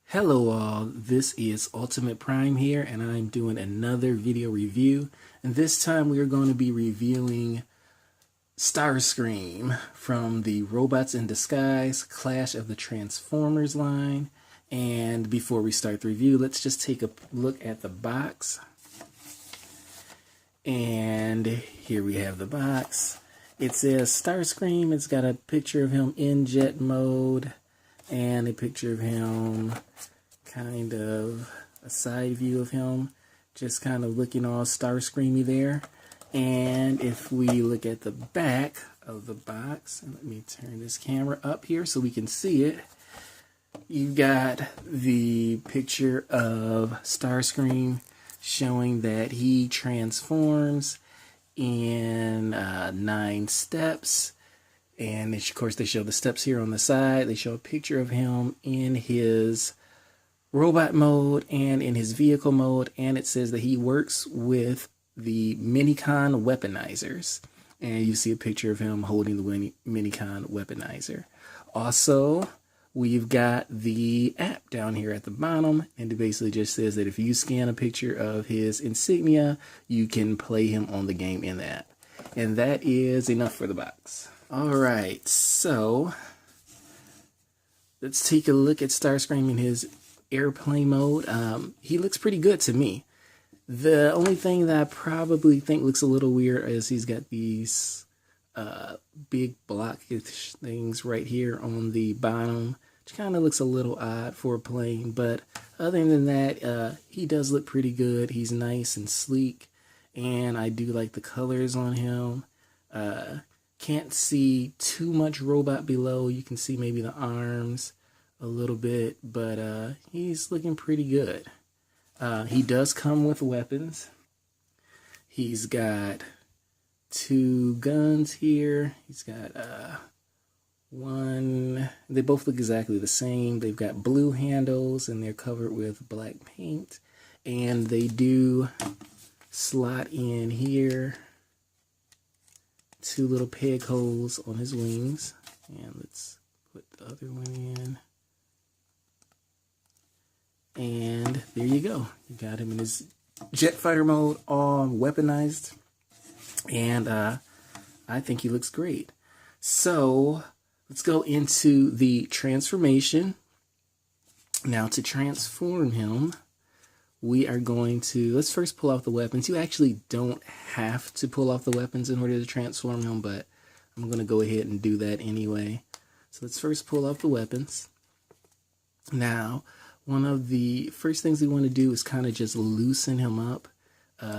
Hello all, this is Ultimate Prime here and I'm doing another video review, and this time we are going to be reviewing Starscream from the Robots in Disguise Clash of the Transformers line. And before we start the review, let's just take a look at the box. And here we have the box. It says Starscream. It's got a picture of him in jet mode and a picture of him, kind of a side view of him, just kind of looking all Starscreamy there. And if we look at the back of the box, and let me turn this camera up here so we can see it, you've got the picture of Starscream showing that he transforms in 9 steps. And of course, they show the steps here on the side. They show a picture of him in his robot mode and in his vehicle mode. And it says that he works with the Minicon weaponizers. And you see a picture of him holding the Minicon weaponizer. Also, we've got the app down here at the bottom. And it basically just says that if you scan a picture of his insignia, you can play him on the game in the app. And that is enough for the box. Alright, so let's take a look at Starscream in his airplane mode. He looks pretty good to me. The only thing that I probably think looks a little weird is he's got these big blockish things right here on the bottom, which kind of looks a little odd for a plane. But other than that, he does look pretty good. He's nice and sleek, and I do like the colors on him. Can't see too much robot below. You can see maybe the arms a little bit, but he's looking pretty good. He does come with weapons. He's got 2 guns here. He's got one. They both look exactly the same. They've got blue handles and they're covered with black paint. And they do slot in here. 2 little peg holes on his wings. And let's put the other one in. And there you go. You got him in his jet fighter mode, all weaponized. And I think he looks great. So let's go into the transformation. Now, to transform him, we are going to, let's first pull off the weapons. You actually don't have to pull off the weapons in order to transform him, but I'm going to go ahead and do that anyway. So let's first pull off the weapons. Now, one of the first things we want to do is kind of just loosen him up.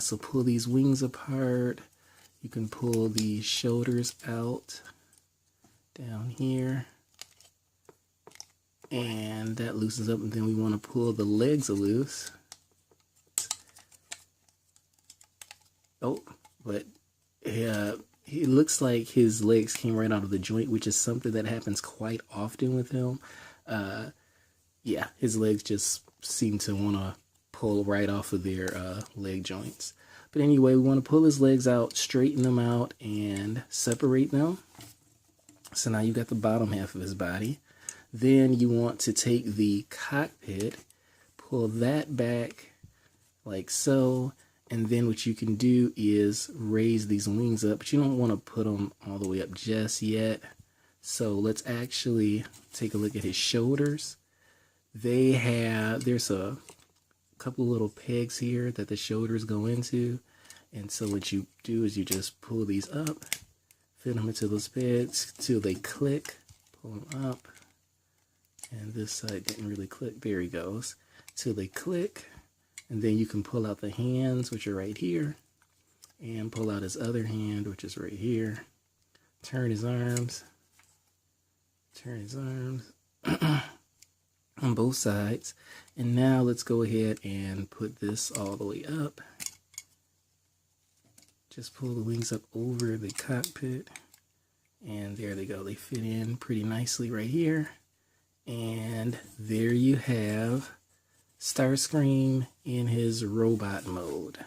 So pull these wings apart. You can pull the shoulders out down here. And that loosens up, and then we want to pull the legs loose. Oh, but he looks like his legs came right out of the joint, which is something that happens quite often with him. Yeah, his legs just seem to want to pull right off of their leg joints. But anyway, we want to pull his legs out, straighten them out, and separate them. So now you got the bottom half of his body. Then you want to take the cockpit, pull that back like so. And then what you can do is raise these wings up, but you don't want to put them all the way up just yet. So let's actually take a look at his shoulders. There's a couple little pegs here that the shoulders go into. And so what you do is you just pull these up, fit them into those pegs till they click, pull them up. And this side didn't really click, there he goes, till they click. And then you can pull out the hands, which are right here, and pull out his other hand, which is right here. Turn his arms on both sides. And now let's go ahead and put this all the way up. Just pull the wings up over the cockpit, and there they go. They fit in pretty nicely right here. And there you have Starscream in his robot mode.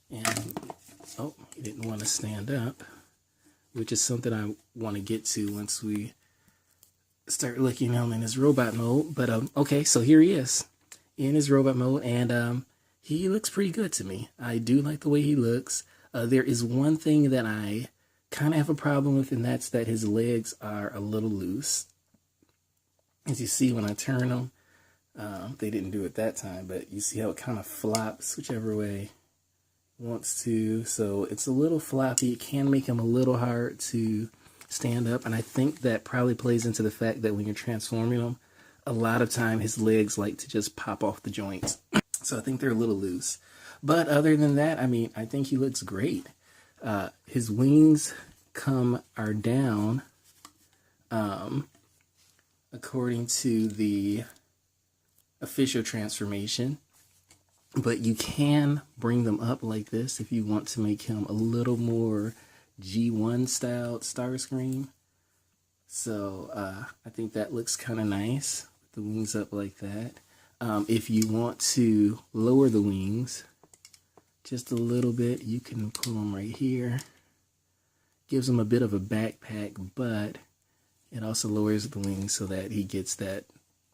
And, oh, he didn't want to stand up, which is something I want to get to once we start looking at him in his robot mode. But okay, so here he is in his robot mode, and he looks pretty good to me. I do like the way he looks. There is one thing that I kind of have a problem with, and that's that his legs are a little loose. As you see when I turn them, they didn't do it that time, but you see how it kind of flops whichever way it wants to. So it's a little floppy. It can make him a little hard to stand up, and I think that probably plays into the fact that when you're transforming him, a lot of time his legs like to just pop off the joints. So I think they're a little loose. But other than that, I mean, I think he looks great. His wings are down according to the official transformation. But you can bring them up like this if you want to make him a little more G1 styled Starscream. So I think that looks kind of nice. The wings up like that. If you want to lower the wings just a little bit, you can pull them right here. Gives him a bit of a backpack, but it also lowers the wings so that he gets that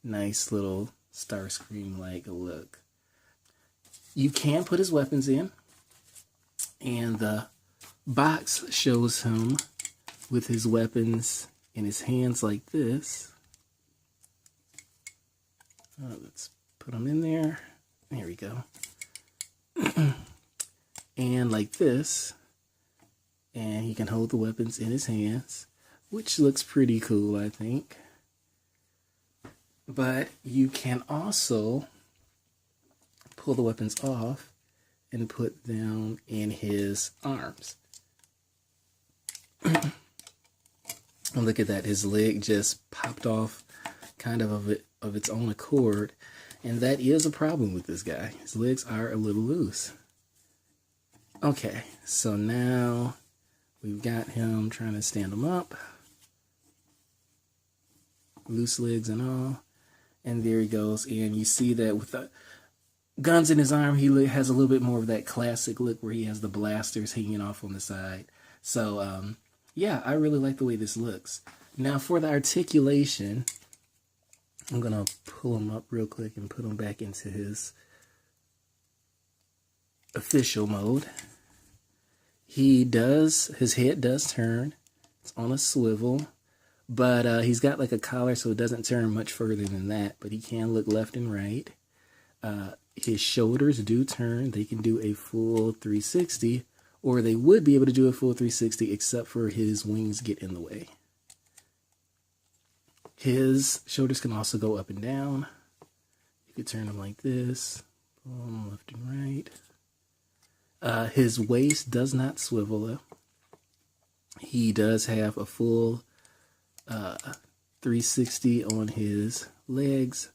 nice little Starscream-like look. You can put his weapons in, and the box shows him with his weapons in his hands like this. Let's put them in there. There we go. And like this. And he can hold the weapons in his hands, which looks pretty cool, I think. But you can also pull the weapons off and put them in his arms. And look at that, his leg just popped off kind of its own accord. And that is a problem with this guy. His legs are a little loose. Okay, so now we've got him trying to stand him up. Loose legs and all. And there he goes. And you see that with the guns in his arm, he has a little bit more of that classic look where he has the blasters hanging off on the side. So, yeah, I really like the way this looks. Now for the articulation, I'm going to pull him up real quick and put him back into his official mode. His head does turn. It's on a swivel. But he's got like a collar so it doesn't turn much further than that. But he can look left and right. His shoulders do turn. They can do a full 360. Or they would be able to do a full 360 except for his wings get in the way. His shoulders can also go up and down. You could turn them like this. Pull them left and right. His waist does not swivel though. He does have a full 360 on his legs,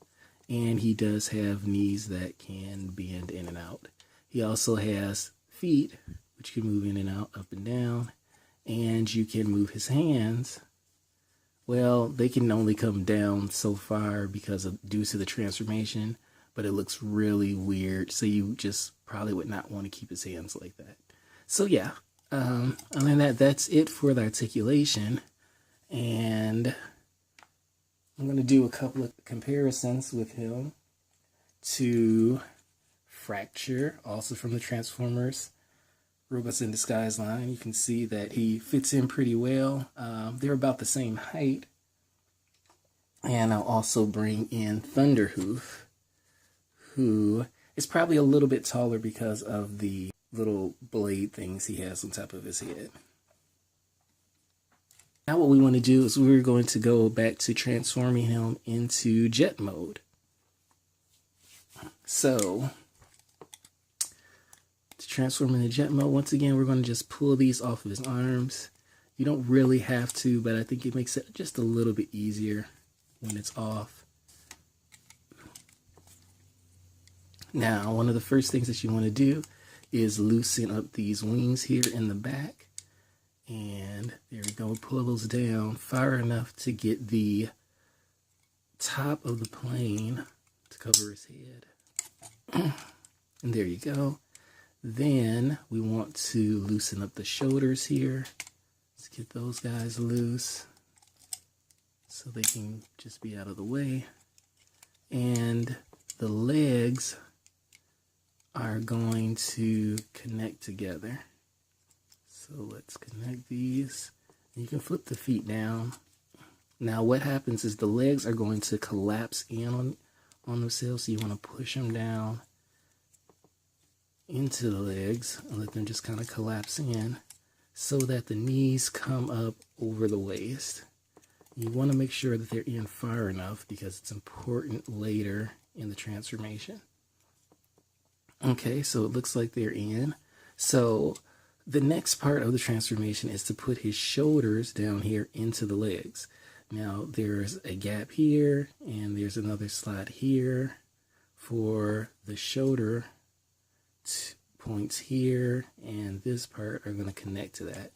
and he does have knees that can bend in and out. He also has feet, which can move in and out, up and down, and you can move his hands. Well, they can only come down so far due to the transformation, but it looks really weird, so you just probably would not want to keep his hands like that. So yeah, other than that, that's it for the articulation. And I'm going to do a couple of comparisons with him to Fracture, also from the Transformers Robots in Disguise line. You can see that he fits in pretty well. They're about the same height. And I'll also bring in Thunderhoof, who is probably a little bit taller because of the little blade things he has on top of his head. Now what we want to do is we're going to go back to transforming him into jet mode. So, to transform into jet mode, once again, we're going to just pull these off of his arms. You don't really have to, but I think it makes it just a little bit easier when it's off. Now, one of the first things that you want to do is loosen up these wings here in the back. And there we go, pull those down far enough to get the top of the plane to cover his head. And there you go. Then we want to loosen up the shoulders here. Let's get those guys loose. so they can just be out of the way. And the legs are going to connect together. So let's connect these. You can flip the feet down. Now what happens is the legs are going to collapse in on themselves, so you want to push them down into the legs and let them just kind of collapse in so that the knees come up over the waist. You want to make sure that they're in far enough because it's important later in the transformation. Okay, so it looks like they're in. So the next part of the transformation is to put his shoulders down here into the legs. Now there's a gap here and there's another slot here for the shoulder points here, and this part are going to connect to that.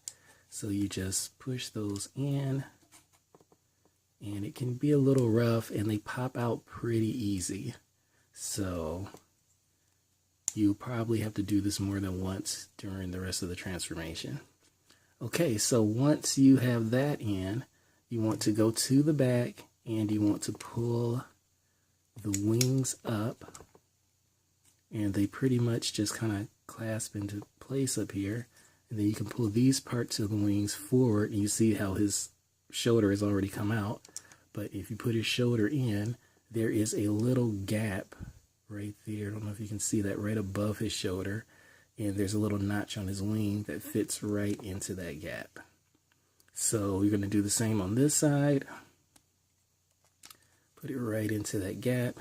So you just push those in, and it can be a little rough and they pop out pretty easy. So you probably have to do this more than once during the rest of the transformation. Okay, so once you have that in, you want to go to the back and you want to pull the wings up, and they pretty much just kind of clasp into place up here. And then you can pull these parts of the wings forward, and you see how his shoulder has already come out. But if you put his shoulder in, there is a little gap right there. I don't know if you can see that, right above his shoulder. And there's a little notch on his wing that fits right into that gap. So you're going to do the same on this side. Put it right into that gap,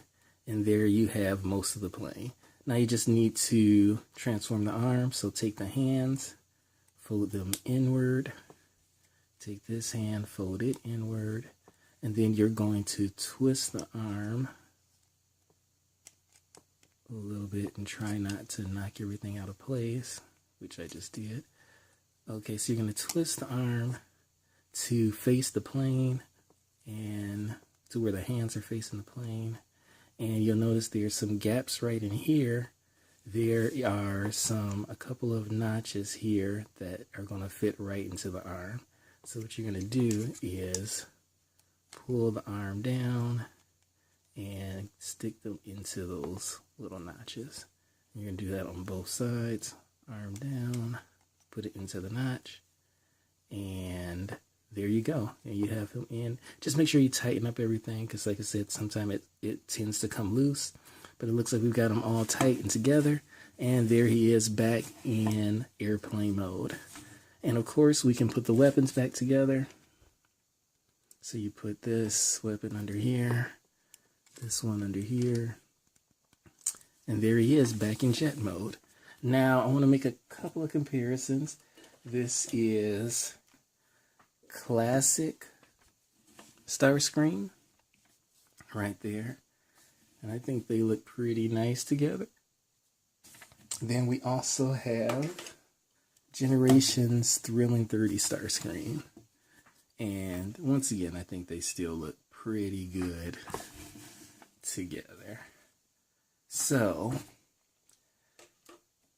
and there you have most of the plane. Now you just need to transform the arms. So take the hands, fold them inward. Take this hand, fold it inward. And then you're going to twist the arm a little bit and try not to knock everything out of place, which I just did. Okay, so you're going to twist the arm to face the plane and to where the hands are facing the plane. And you'll notice there's some gaps right in here. There are a couple of notches here that are going to fit right into the arm. So what you're going to do is pull the arm down and stick them into those little notches. You're going to do that on both sides. Arm down, put it into the notch, and there you go. And you have him in. Just make sure you tighten up everything, because like I said, sometimes it tends to come loose. But it looks like we've got him all tight and together. And there he is back in airplane mode. And of course, we can put the weapons back together. So you put this weapon under here, this one under here, and there he is back in jet mode. Now I want to make a couple of comparisons. This is classic Starscream right there, and I think they look pretty nice together. Then we also have Generations Thrilling 30 Starscream. And once again, I think they still look pretty good together. So,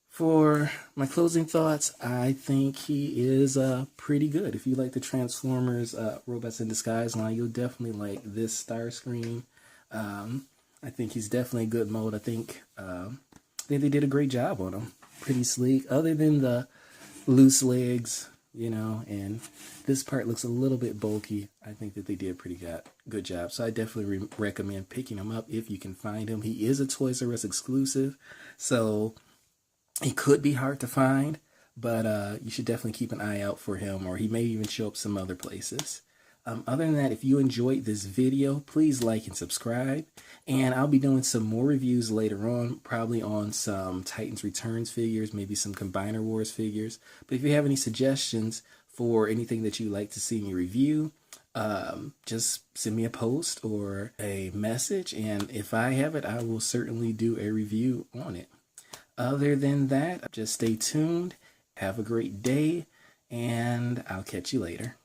for my closing thoughts, I think he is pretty good. If you like the Transformers Robots in Disguise line, you'll definitely like this Starscream. I think he's definitely a good mode. I think they did a great job on him. Pretty sleek, other than the loose legs, you know, and this part looks a little bit bulky. I think that they did a pretty good job. So I definitely recommend picking him up if you can find him. He is a Toys R Us exclusive, so he could be hard to find, but you should definitely keep an eye out for him, or he may even show up some other places. Other than that, if you enjoyed this video, please like and subscribe. And I'll be doing some more reviews later on, probably on some Titans Returns figures, maybe some Combiner Wars figures. But if you have any suggestions for anything that you'd like to see me review, just send me a post or a message. And if I have it, I will certainly do a review on it. Other than that, just stay tuned. Have a great day, and I'll catch you later.